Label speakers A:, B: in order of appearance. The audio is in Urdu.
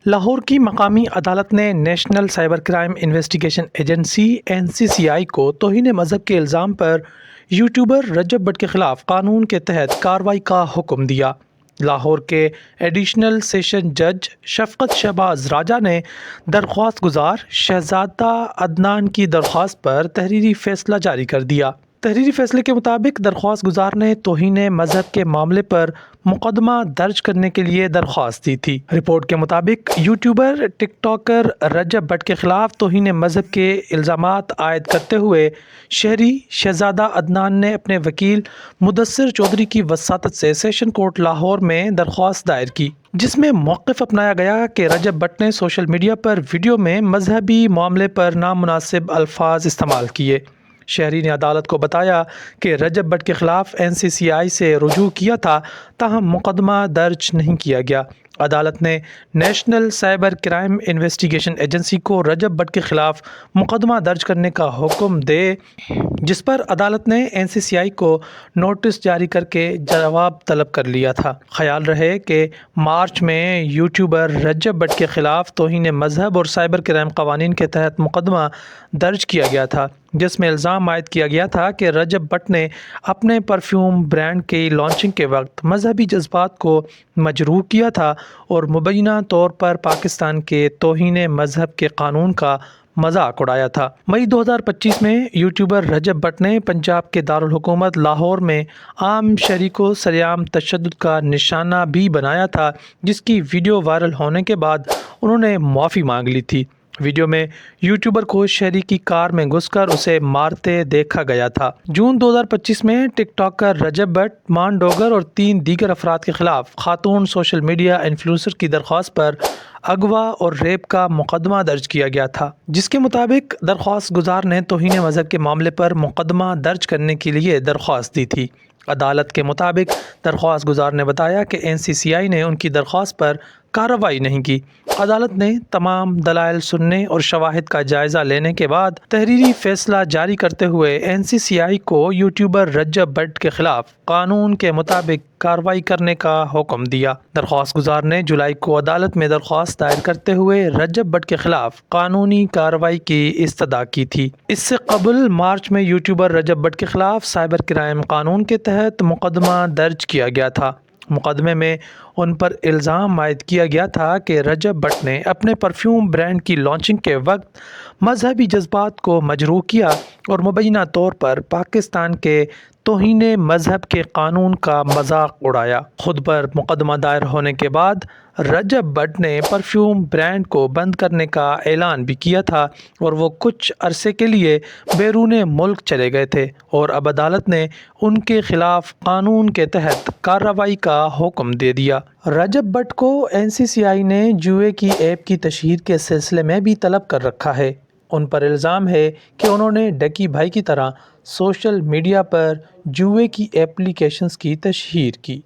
A: لاہور کی مقامی عدالت نے national cyber crime investigation agency (NCCI) کو توہین مذہب کے الزام پر یوٹیوبر رجب بٹ کے خلاف قانون کے تحت کارروائی کا حکم دیا۔ لاہور کے ایڈیشنل سیشن جج شفقت شہباز راجہ نے درخواست گزار شہزادہ عدنان کی درخواست پر تحریری فیصلہ جاری کر دیا۔ تحریری فیصلے کے مطابق درخواست گزار نے توہین مذہب کے معاملے پر مقدمہ درج کرنے کے لیے درخواست دی تھی۔ رپورٹ کے مطابق YouTuber TikToker Rajab Butt کے خلاف توہین مذہب کے الزامات عائد کرتے ہوئے شہری شہزادہ عدنان نے اپنے وکیل مدثر چودھری کی وساطت سے سیشن کورٹ لاہور میں درخواست دائر کی، جس میں موقف اپنایا گیا کہ رجب بٹ نے سوشل میڈیا پر ویڈیو میں مذہبی معاملے پر نامناسب الفاظ استعمال کیے۔ شہری نے عدالت کو بتایا کہ رجب بٹ کے خلاف NCCI سے رجوع کیا تھا، تاہم مقدمہ درج نہیں کیا گیا۔ عدالت نے national cyber crime investigation agency کو رجب بٹ کے خلاف مقدمہ درج کرنے کا حکم دے، جس پر عدالت نے NCCI کو نوٹس جاری کر کے جواب طلب کر لیا تھا۔ خیال رہے کہ مارچ میں یوٹیوبر رجب بٹ کے خلاف توہین مذہب اور سائبر کرائم قوانین کے تحت مقدمہ درج کیا گیا تھا، جس میں الزام عائد کیا گیا تھا کہ رجب بٹ نے اپنے پرفیوم برانڈ کی لانچنگ کے وقت مذہبی جذبات کو مجروح کیا تھا اور مبینہ طور پر پاکستان کے توہین مذہب کے قانون کا مذاق اڑایا تھا۔ مئی 2025 میں یوٹیوبر رجب بٹ نے پنجاب کے دارالحکومت لاہور میں عام شہری کو سرعام تشدد کا نشانہ بھی بنایا تھا، جس کی ویڈیو وائرل ہونے کے بعد انہوں نے معافی مانگ لی تھی۔ ویڈیو میں یوٹیوبر کو شہری کی کار میں گھس کر اسے مارتے دیکھا گیا تھا۔ جون 2025 میں ٹک ٹاکر رجب بٹ، مان ڈوگر اور 3 دیگر افراد کے خلاف خاتون سوشل میڈیا انفلوئنسر کی درخواست پر اغوا اور ریپ کا مقدمہ درج کیا گیا تھا، جس کے مطابق درخواست گزار نے توہین مذہب کے معاملے پر مقدمہ درج کرنے کے لیے درخواست دی تھی۔ عدالت کے مطابق درخواست گزار نے بتایا کہ NCCI نے ان کی درخواست پر کارروائی نہیں کی۔ عدالت نے تمام دلائل سننے اور شواہد کا جائزہ لینے کے بعد تحریری فیصلہ جاری کرتے ہوئے NCCI کو یوٹیوبر رجب بٹ کے خلاف قانون کے مطابق کارروائی کرنے کا حکم دیا۔ درخواست گزار نے جولائی کو عدالت میں درخواست دائر کرتے ہوئے رجب بٹ کے خلاف قانونی کارروائی کی استدعا کی تھی۔ اس سے قبل مارچ میں یوٹیوبر رجب بٹ کے خلاف سائبر کرائم قانون کے تحت مقدمہ درج کیا گیا تھا۔ مقدمے میں ان پر الزام عائد کیا گیا تھا کہ رجب بٹ نے اپنے پرفیوم برانڈ کی لانچنگ کے وقت مذہبی جذبات کو مجروح کیا اور مبینہ طور پر پاکستان کے توہین مذہب کے قانون کا مذاق اڑایا۔ خود پر مقدمہ دائر ہونے کے بعد رجب بٹ نے پرفیوم برانڈ کو بند کرنے کا اعلان بھی کیا تھا اور وہ کچھ عرصے کے لیے بیرون ملک چلے گئے تھے، اور اب عدالت نے ان کے خلاف قانون کے تحت کارروائی کا حکم دے دیا۔ رجب بٹ کو NCCI نے جوئے کی ایپ کی تشہیر کے سلسلے میں بھی طلب کر رکھا ہے۔ ان پر الزام ہے کہ انہوں نے ڈکی بھائی کی طرح سوشل میڈیا پر جوئے کی ایپلیکیشنز کی تشہیر کی۔